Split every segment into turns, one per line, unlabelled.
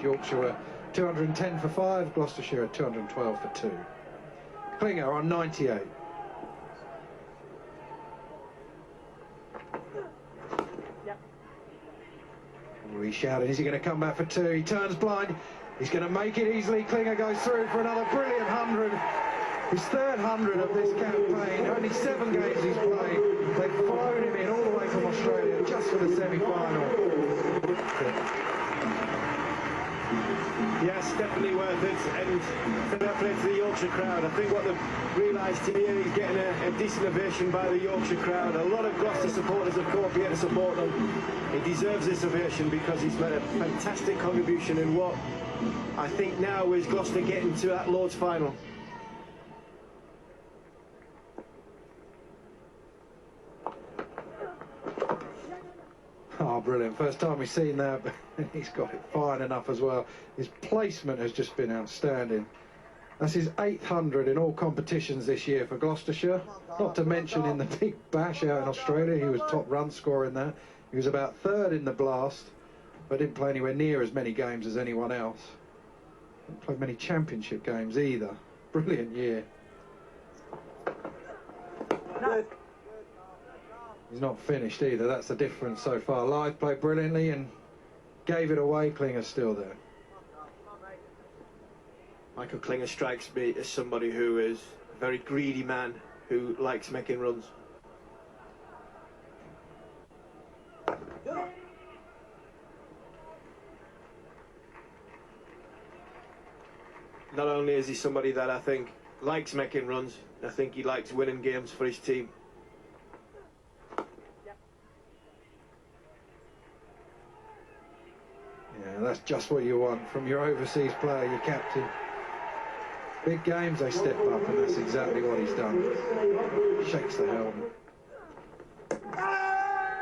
Yorkshire were 210 for 5, Gloucestershire 212 for 2. Klinger on 98. Oh, he's shouting, is he going to come back for 2? He turns blind, he's going to make it easily. Klinger goes through for another brilliant 100. His third 100 of this campaign, only 7 games he's played. They've flown him in all the way from Australia just for the semi-final.
Yes, definitely worth it, and fair play to the Yorkshire crowd. I think what they've realised here, he's getting a decent ovation by the Yorkshire crowd. A lot of Gloucester supporters, of course, here to support them. He deserves this ovation because he's made a fantastic contribution in what I think now is Gloucester getting to that Lord's final.
Oh, brilliant. First time we've seen that, but he's got it fine enough as well. His placement has just been outstanding. That's his 800 in all competitions this year for Gloucestershire. Not to mention in the big bash out in Australia, he was top run scorer in that. He was about 3rd in the blast, but didn't play anywhere near as many games as anyone else. Didn't play many championship games either. Brilliant year. He's not finished either, that's the difference so far. Live played brilliantly and gave it away. Klinger's still there.
Michael Klinger strikes me as somebody who is a very greedy man who likes making runs. Not only is he somebody that I think likes making runs, I think he likes winning games for his team.
Yeah, that's just what you want from your overseas player, your captain. Big games, they step up, and that's exactly what he's done. Shakes the helmet.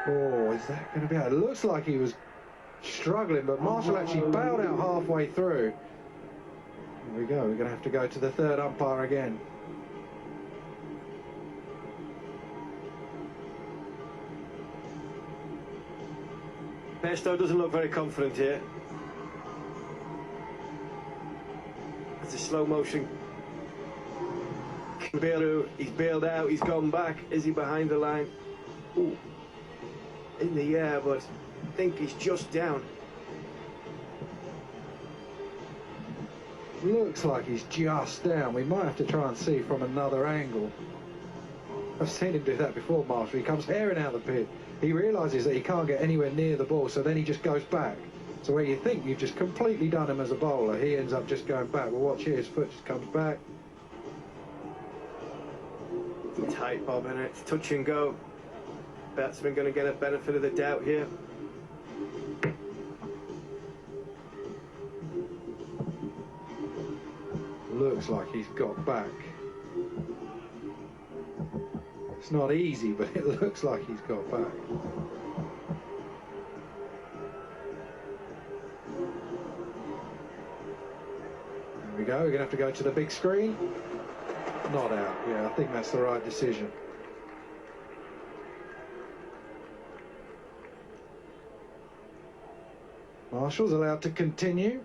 Oh, is that going to be out? It looks like he was struggling, but Marshall actually bailed out halfway through. Here we go, we're going to have to go to the 3rd umpire again.
Bairstow doesn't look very confident here. It's a slow motion. He's bailed out, he's gone back. Is he behind the line? Ooh. In the air, but I think he's just down.
Looks like he's just down. We might have to try and see from another angle. I've seen him do that before, Marshall. He comes herring out of the pit. He realises that he can't get anywhere near the ball, so then he just goes back. So where you think you've just completely done him as a bowler, he ends up just going back. Well, watch here, his foot just comes back.
Tight bob in it, touch and go. Batsman going to get a benefit of the doubt here.
Looks like he's got back. It's not easy, but it looks like he's got back. There we go, we're going to have to go to the big screen. Not out, yeah, I think that's the right decision. Marshall's allowed to continue.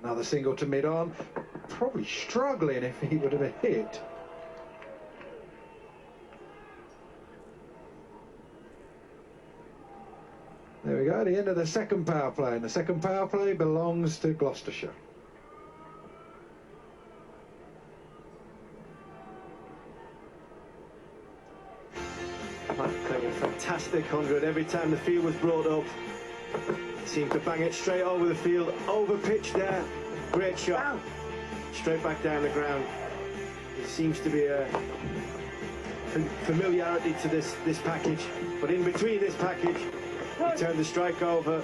Another single to mid-on. Probably struggling if he would have hit. There we go, the end of the 2nd power play, and the 2nd power play belongs to Gloucestershire.
Fantastic 100. Every time the field was brought up, seemed to bang it straight over the field, over pitch there. Great shot. Straight back down the ground. There seems to be a familiarity to this package, but in between this package, he turned the strike over.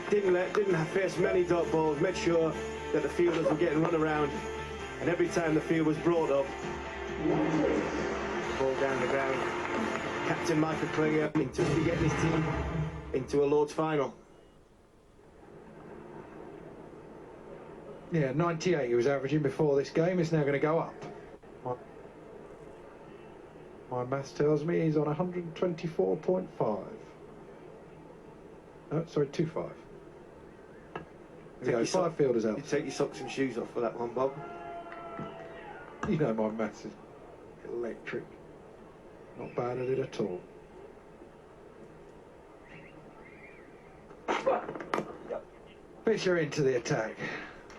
Didn't face many dot balls. Made sure that the fielders were getting run around, and every time the field was brought up, ball down the ground. Captain Michael Klinger into getting his team into a Lord's final.
Yeah, 98 he was averaging before this game. It's now going to go up. My maths tells me he's on 124.5. Oh, sorry, 2.5. There we go, 5 fielders out.
You take your socks and shoes off for that one, Bob.
You know my maths is electric. Not bad at it at all. Fisher into the attack.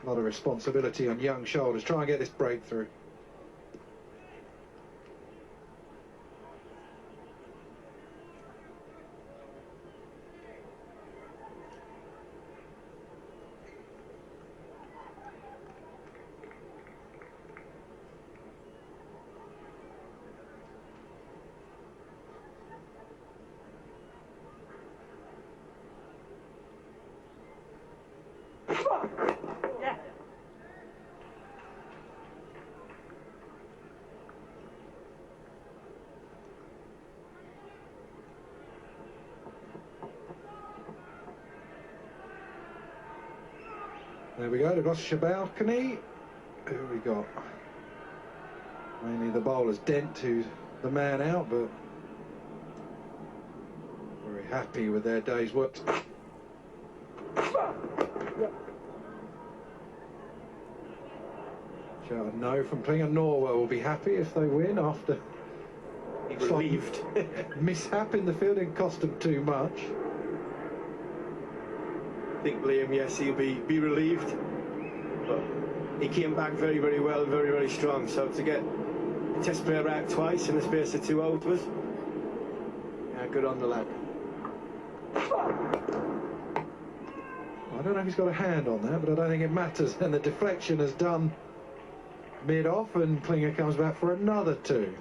A lot of responsibility on young shoulders. Try and get this breakthrough. There we go, the Gloucestershire balcony. Who have we got? Mainly the bowler's Dent, who's the man out, but very happy with their day's work. Shout a no from Klinger. Norwell will be happy if they win after
Relieved.
mishap in the field. Didn't cost them too much.
I think Liam, yes, he'll be relieved, but he came back very, very well and very, very strong. So to get a test player out twice in the space of 2 overs, yeah, good on the lad.
I don't know if he's got a hand on that, but I don't think it matters. And the deflection has done mid-off, and Klinger comes back for another 2.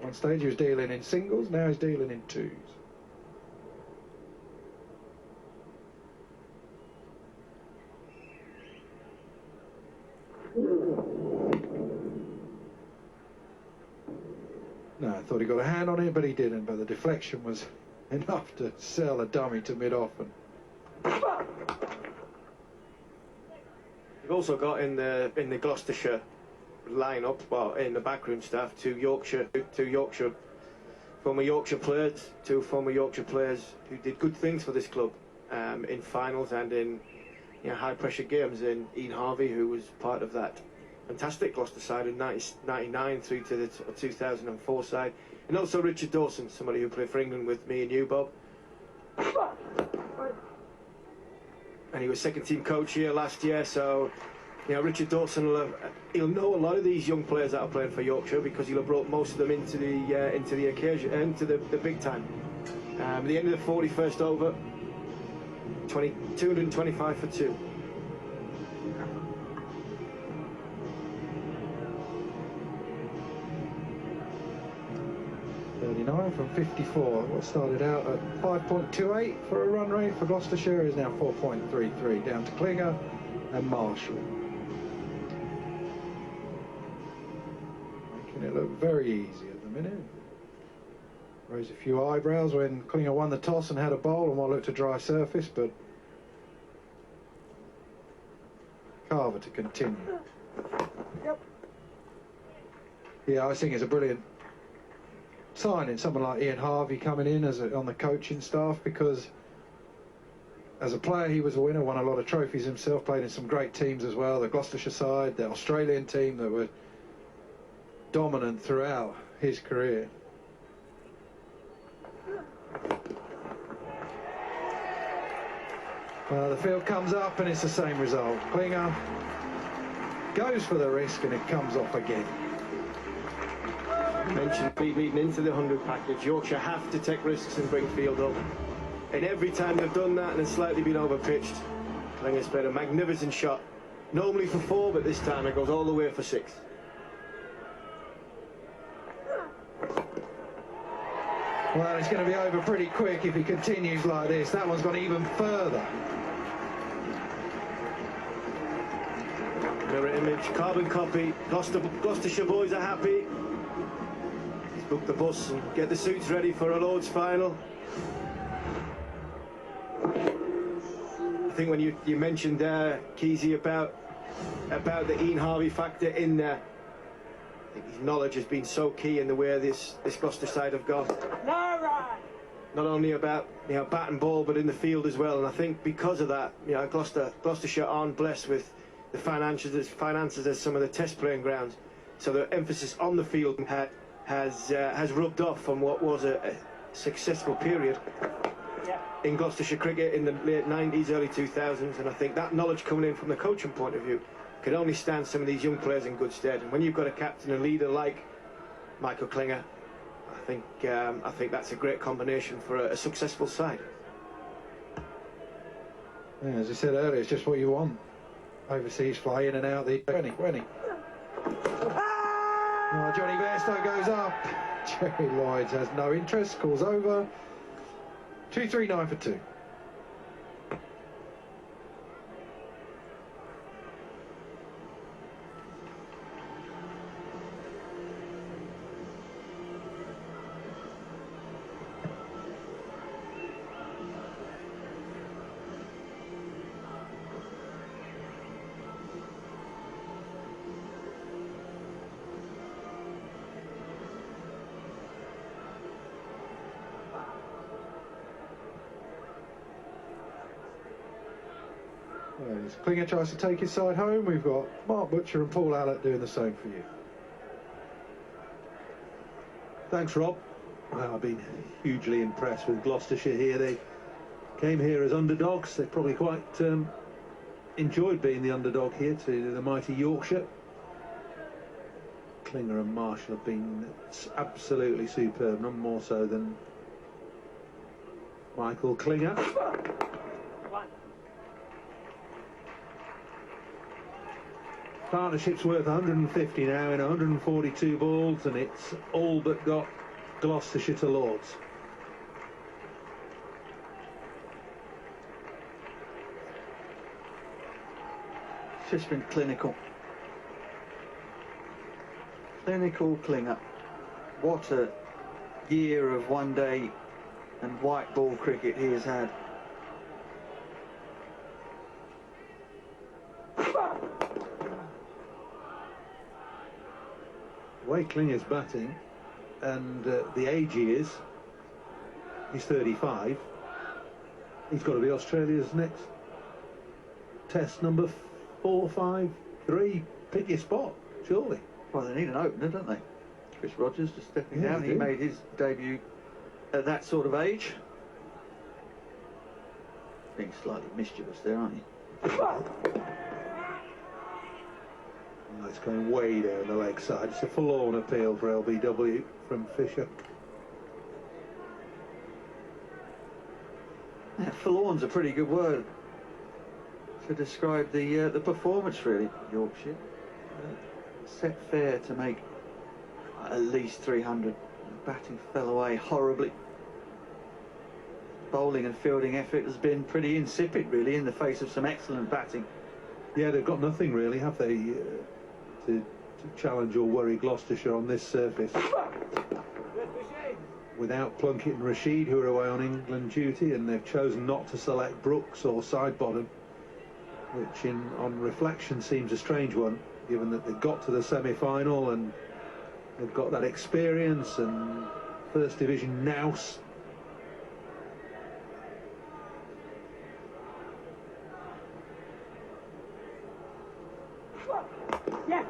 One stage he was dealing in singles, now he's dealing in 2s. No, I thought he got a hand on it, but he didn't. But the deflection was enough to sell a dummy to mid-off. And
We've also got in the Gloucestershire lineup, well, in the backroom staff, two former Yorkshire players who did good things for this club in finals and in high pressure games. In Ian Harvey, who was part of that fantastic Gloucester side in 1999 through to the 2004 side, and also Richard Dawson, somebody who played for England with me and you, Bob. And he was second team coach here last year, so Richard Dawson he'll know a lot of these young players that are playing for Yorkshire, because he'll have brought most of them into the occasion, into the big time. At the end of the 41st over, 225 for 2.
from 54. What started out at 5.28 for a run rate for Gloucestershire is now 4.33, down to Klinger and Marshall. Making it look very easy at the minute. Raised a few eyebrows when Klinger won the toss and had a bowl on what looked a dry surface, but Carver to continue.
Yep.
Yeah, I think it's a brilliant signing, someone like Ian Harvey coming in on the coaching staff, because as a player he was a winner, won a lot of trophies himself, played in some great teams as well, the Gloucestershire side, the Australian team that were dominant throughout his career. The field comes up and it's the same result. Klinger goes for the risk and it comes off again.
Mentioned leading into the 100 package, Yorkshire have to take risks and bring field up. And every time they've done that and it's slightly been overpitched, Klinger's played a magnificent shot. Normally for 4, but this time it goes all the way for 6.
Well, it's going to be over pretty quick if he continues like this. That one's gone even further.
Mirror image, carbon copy. Gloucestershire boys are happy. Let's book the bus and get the suits ready for a Lord's final. I think when you mentioned there, Keezy, about the Ian Harvey factor in there, I think his knowledge has been so key in the way this Gloucester side have gone. Not only about bat and ball, but in the field as well. And I think because of that, Gloucestershire aren't blessed with the finances as some of the test playing grounds. So the emphasis on the field has rubbed off from what was a successful period in Gloucestershire cricket in the late 90s, early 2000s. And I think that knowledge coming in from the coaching point of view could only stand some of these young players in good stead. And when you've got a captain and leader like Michael Klinger, I think that's a great combination for a successful side.
Yeah, as I said earlier, it's just what you want. Overseas fly in and out the... When he? Oh, Johnny Bairstow goes up. Jerry Lloyds has no interest, calls over. 2-3-9 for 2. As Klinger tries to take his side home, we've got Mark Butcher and Paul Allett doing the same for you.
Thanks, Rob. Well, I've been hugely impressed with Gloucestershire here. They came here as underdogs. They probably quite enjoyed being the underdog here to the mighty Yorkshire. Klinger and Marshall have been absolutely superb, none more so than Michael Klinger. Partnership's worth 150 now in 142 balls, and it's all but got Gloucestershire to Lords.
It's just been clinical. Clinical Klinger. What a year of one-day and white ball cricket he has had.
The way Klinger's batting and the age he is, he's 35, he's got to be Australia's next test number 4, 5, 3. Pick your spot, surely.
Well, they need an opener, don't they? Chris Rogers just stepping down. He made his debut at that sort of age. Being slightly mischievous there, aren't you?
Oh, it's going way down the leg side. It's a forlorn appeal for LBW from Fisher.
Yeah, forlorn's a pretty good word to describe the performance, really. Yorkshire set fair to make at least 300. Batting fell away horribly. Bowling and fielding effort has been pretty insipid, really, in the face of some excellent batting.
Yeah, they've got nothing really, have they, to challenge or worry Gloucestershire on this surface. Without Plunkett and Rashid, who are away on England duty, and they've chosen not to select Brooks or Sidebottom, which on reflection seems a strange one, given that they've got to the semi-final and they've got that experience and First Division nous.
Yeah.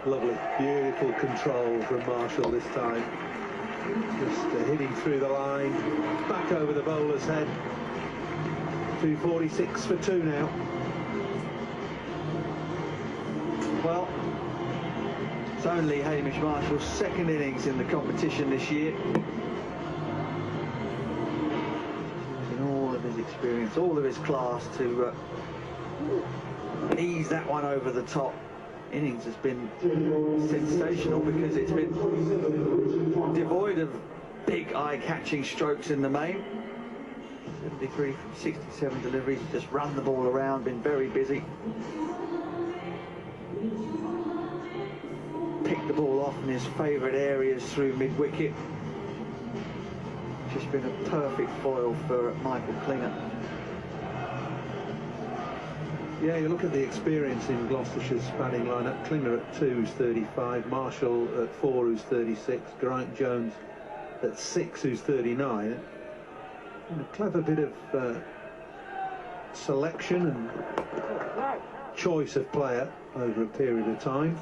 Lovely, beautiful control from Marshall this time. Just hitting through the line, back over the bowler's head. 246 for 2 now.
Well, it's only Hamish Marshall's second innings in the competition this year. In all of his experience, all of his class to ease that one over the top. innings has been sensational because it's been devoid of big eye-catching strokes in the main. 73 from 67 deliveries, just run the ball around, been very busy. Picked the ball off in his favourite areas through mid-wicket. Just been a perfect foil for Michael Klinger.
Yeah, you look at the experience in Gloucestershire's batting lineup. Klinger at 2, who's 35. Marshall at 4, who's 36. Geraint Jones at 6, who's 39. And a clever bit of selection and choice of player over a period of time.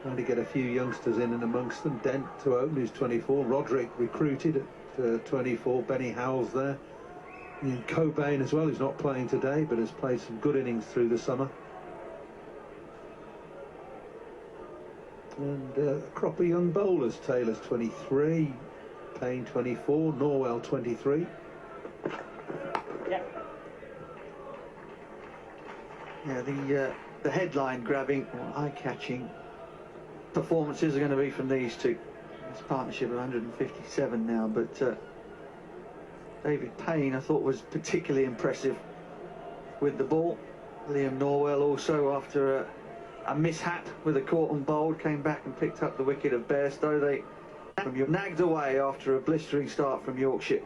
Trying to get a few youngsters in and amongst them. Dent to open, who's 24. Roderick recruited at 24. Benny Howell's there. And Cobain as well, who's not playing today but has played some good innings through the summer. And a crop of young bowlers. Taylor's 23, Payne 24, Norwell 23.
Yeah, the headline grabbing or eye-catching performances are going to be from these two. This partnership of 157 now, but David Payne I thought was particularly impressive with the ball. Liam Norwell also, after a mishap with a caught and bowled, came back and picked up the wicket of Bairstow. They nagged away after a blistering start from Yorkshire.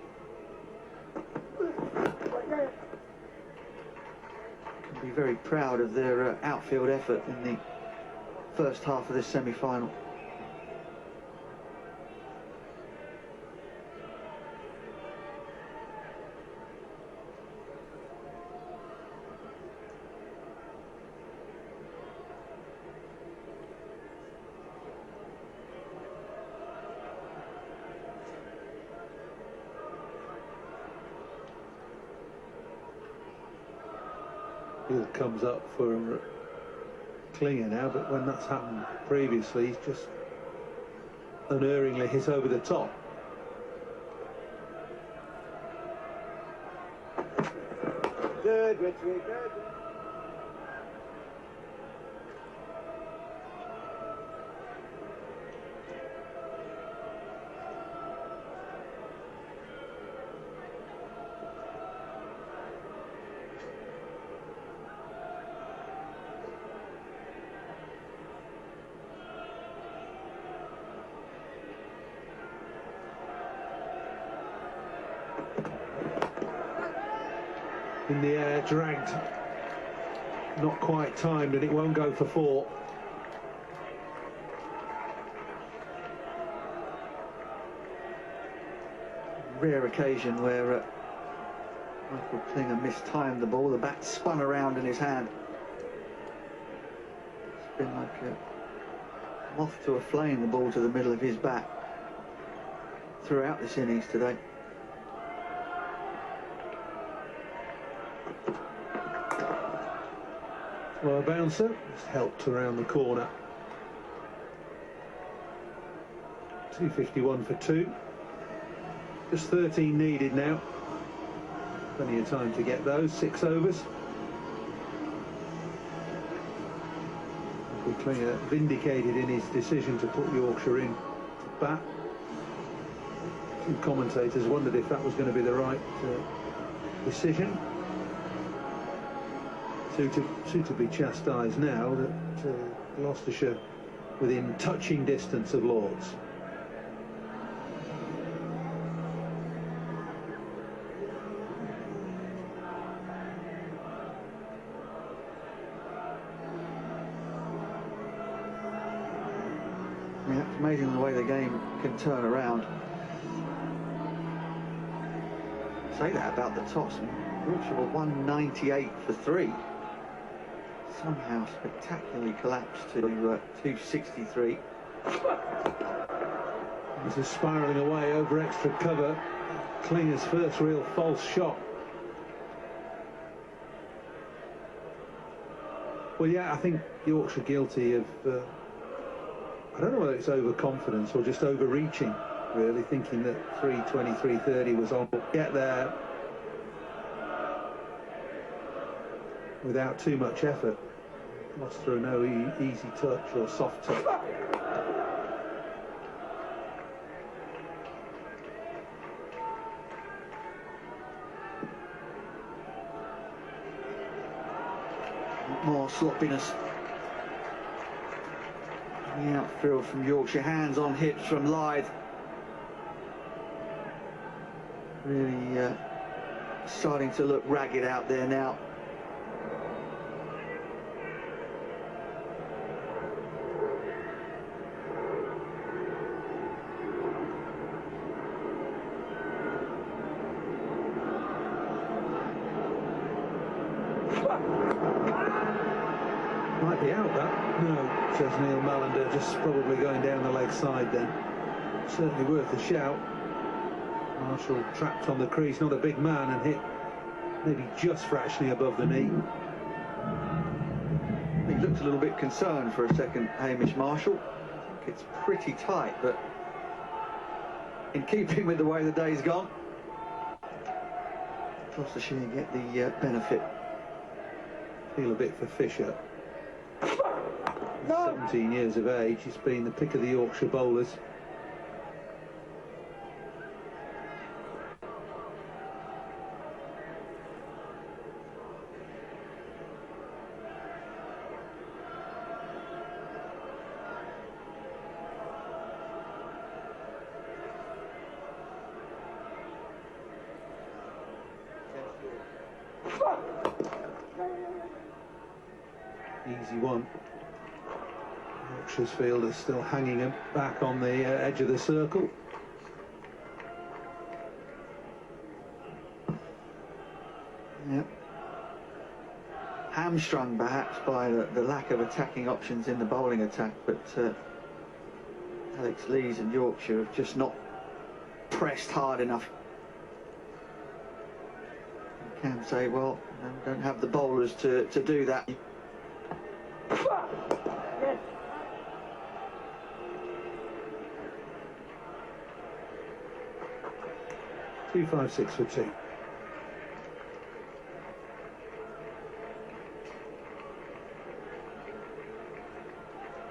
Can be very proud of their outfield effort in the first half of this semi-final.
Field comes up for Klinger now, but when that's happened previously, he's just unerringly hit over the top.
Good, Richie, good.
In the air, dragged, not quite timed, and it won't go for 4.
Rare occasion where Michael Klinger mistimed the ball. The bat spun around in his hand. It's been like a moth to a flame, the ball to the middle of his bat throughout this innings today.
Well, a bouncer has helped around the corner. 251 for 2. Just 13 needed now. Plenty of time to get those. 6 overs. Michael Klinger vindicated in his decision to put Yorkshire in to bat. Two commentators wondered if that was going to be the right decision. To be chastised now that Gloucestershire within touching distance of Lords.
Yeah, it's amazing the way the game can turn around. Say that about the toss. Yorkshire were 198 for 3. Somehow spectacularly collapsed to 263.
This is spiralling away over extra cover. Klinger's first real false shot. Well, yeah, I think Yorkshire guilty of I don't know whether it's overconfidence or just overreaching, really, thinking that 320, 330 was on. Get there without too much effort. Gloucester are no easy touch or soft touch.
More sloppiness. The outfield from Yorkshire, hands on hips from Lythe. Really starting to look ragged out there now.
Might be out, that. No, says Neil Mallender, just probably going down the leg side then. Certainly worth a shout. Marshall trapped on the crease, not a big man, and hit maybe just fractionally above the knee.
He looked a little bit concerned for a second, Hamish Marshall. I think it's pretty tight, but in keeping with the way the day's gone, Gloucestershire get the benefit.
Feel a bit for Fisher. 17 years of age, he's been the pick of the Yorkshire bowlers. Easy one. Yorkshire's fielders still hanging him back on the edge of the circle.
Yep. Hamstrung perhaps by the lack of attacking options in the bowling attack, but Alex Lees and Yorkshire have just not pressed hard enough. You can say, well, don't have the bowlers to do that.
256 for 2.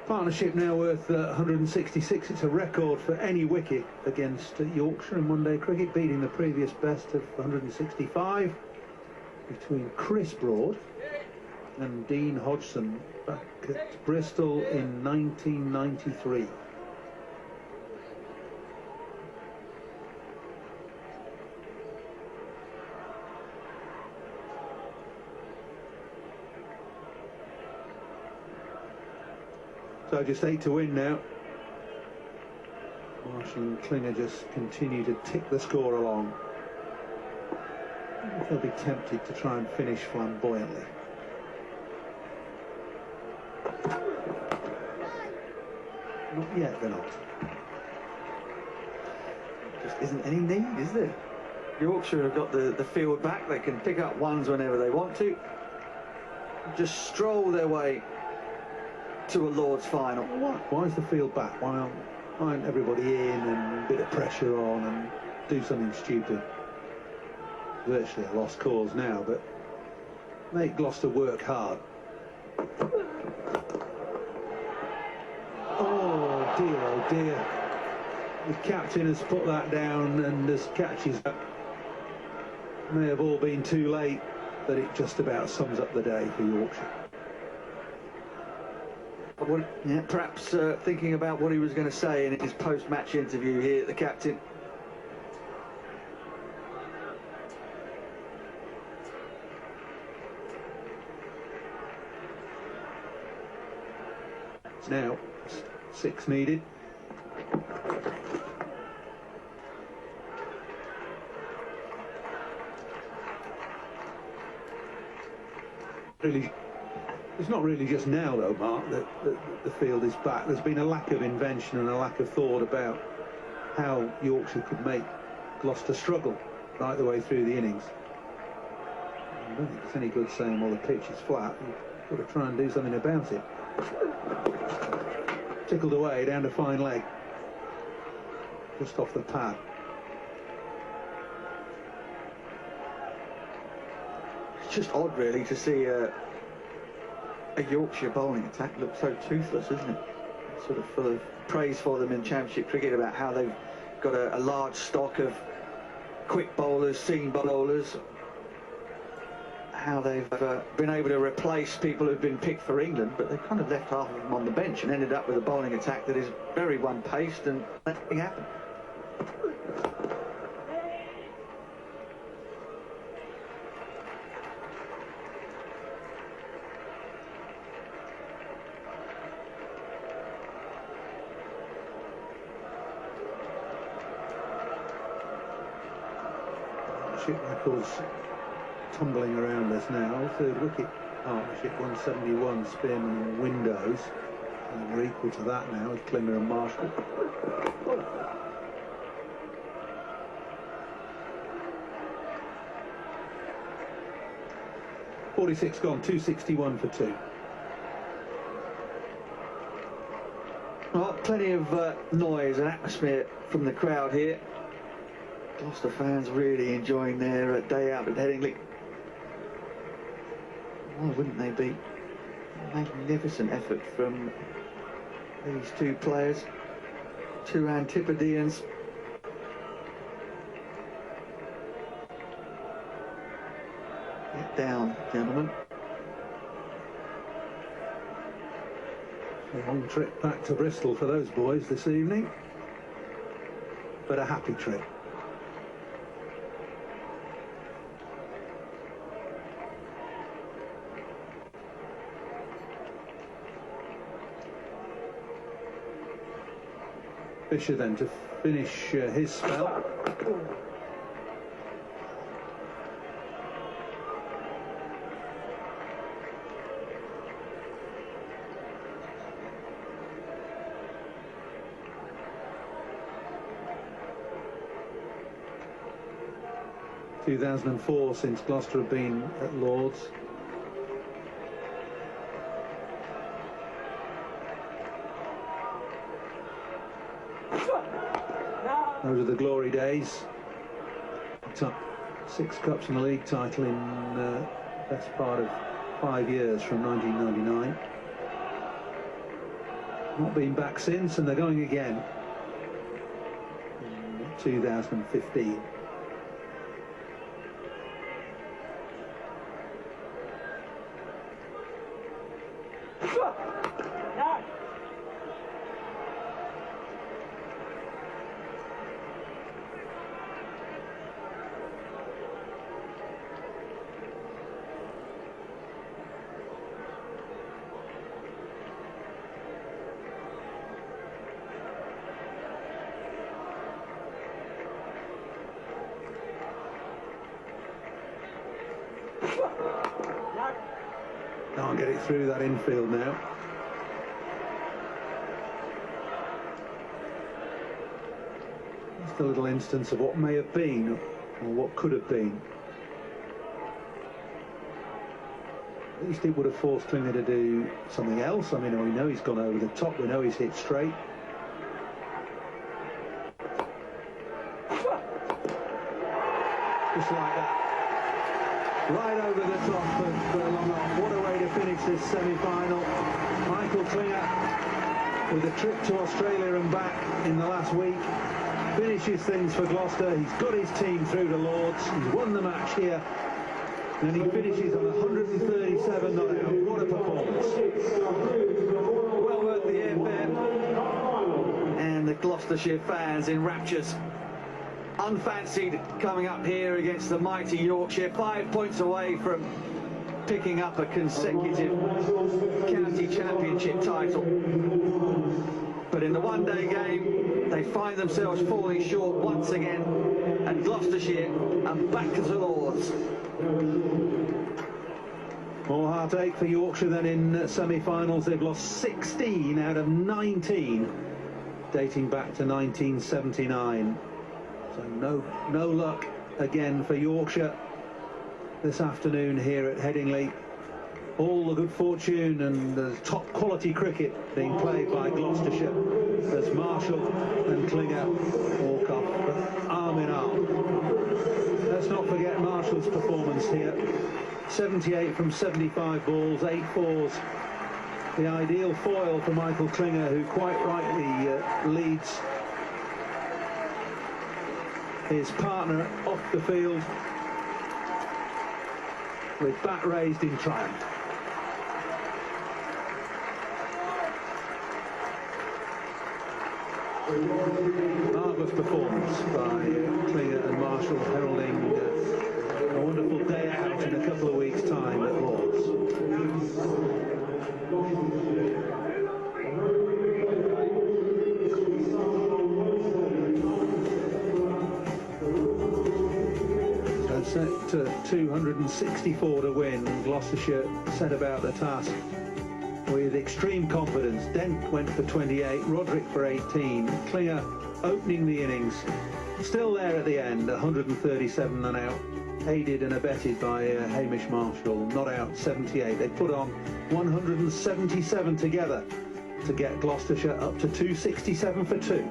Partnership now worth 166. It's a record for any wicket against Yorkshire in one-day cricket, beating the previous best of 165 between Chris Broad and Dean Hodgson back at Bristol in 1993. So just 8 to win now. Marshall and Klinger just continue to tick the score along. They'll be tempted to try and finish flamboyantly. Not yet, they're not.
Just isn't any need, is there? Yorkshire have got the field back. They can pick up ones whenever they want to. Just stroll their way to a Lord's final.
Why is the field back? Why aren't everybody in and a bit of pressure on and do something stupid? Virtually a lost cause now, but make Gloucester work hard. Oh dear. The captain has put that down and as catches that. May have all been too late, but it just about sums up the day for Yorkshire.
Yeah, perhaps thinking about what he was going to say in his post-match interview here, the captain.
It's now 6 needed. Really, it's not really just now though, Mark, that the field is back. There's been a lack of invention and a lack of thought about how Yorkshire could make Gloucester struggle right the way through the innings. I don't think it's any good saying, well, the pitch is flat. You've got to try and do something about it. Tickled away down to fine leg. Just off the pad.
It's just odd, really, to see a Yorkshire bowling attack looks so toothless, isn't it? Sort of full of praise for them in Championship cricket about how they've got a large stock of quick bowlers, seam bowlers, how they've been able to replace people who've been picked for England, but they've kind of left half of them on the bench and ended up with a bowling attack that is very one-paced and nothing happened.
Records tumbling around us now. Third wicket partnership, 171, Spearman and Windows. And we're equal to that now with Klinger and Marshall. .46 gone, 261 for 2.
Well, plenty of noise and atmosphere from the crowd here. Gloucester fans really enjoying their day out at Headingley. Why wouldn't they be? A magnificent effort from these two players, two Antipodeans. Get down, gentlemen.
A long trip back to Bristol for those boys this evening, but a happy trip. Fisher then to finish his spell. ...2004 since Gloucester have been at Lord's. Those are the glory days. Picked up 6 cups and a league title in the best part of 5 years from 1999. Not been back since, and they're going again in 2015. Can't get it through that infield now. Just a little instance of what may have been, or what could have been. At least it would have forced Klinger to do something else. I mean, we know he's gone over the top, we know he's hit straight. Just like that. Right over the top of long off. What a way to finish this semi-final. Michael Klinger, with a trip to Australia and back in the last week, finishes things for Gloucester. He's got his team through to Lord's. He's won the match here. And he finishes on 137 not out. What a performance.
Well worth the airfare. And the Gloucestershire fans in raptures. Unfancied coming up here against the mighty Yorkshire, 5 points away from picking up a consecutive county championship title. But in the one-day game, they find themselves falling short once again, and Gloucestershire are back to the Lords.
More heartache for Yorkshire than in semi-finals. They've lost 16 out of 19, dating back to 1979. So no luck again for Yorkshire this afternoon here at Headingley. All the good fortune and the top quality cricket being played by Gloucestershire as Marshall and Klinger walk off arm in arm. Let's not forget Marshall's performance here. 78 from 75 balls, 8 fours. The ideal foil for Michael Klinger, who quite rightly leads his partner off the field with bat raised in triumph. Marvellous performance by Klinger and Marshall, heralding a wonderful day out in a couple of weeks' time at Lord's. So set 264 to win, Gloucestershire set about the task with extreme confidence. Dent went for 28, Roderick for 18, Klinger opening the innings, still there at the end, 137 and out, aided and abetted by Hamish Marshall, not out 78. They put on 177 together to get Gloucestershire up to 267 for 2.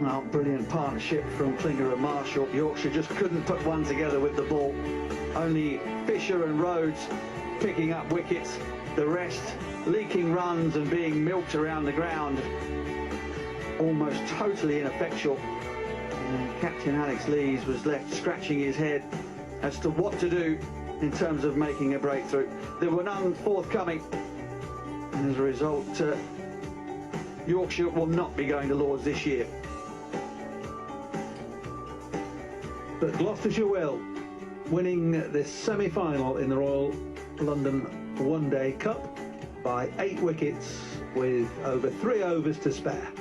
Well, brilliant partnership from Klinger and Marshall. Yorkshire just couldn't put one together with the ball. Only Fisher and Rhodes picking up wickets. The rest leaking runs and being milked around the ground. Almost totally ineffectual. And Captain Alex Lees was left scratching his head as to what to do in terms of making a breakthrough. There were none forthcoming. And as a result, Yorkshire will not be going to Lord's this year.
But Gloucestershire will, winning this semi-final in the Royal London One Day Cup by 8 wickets with over 3 overs to spare.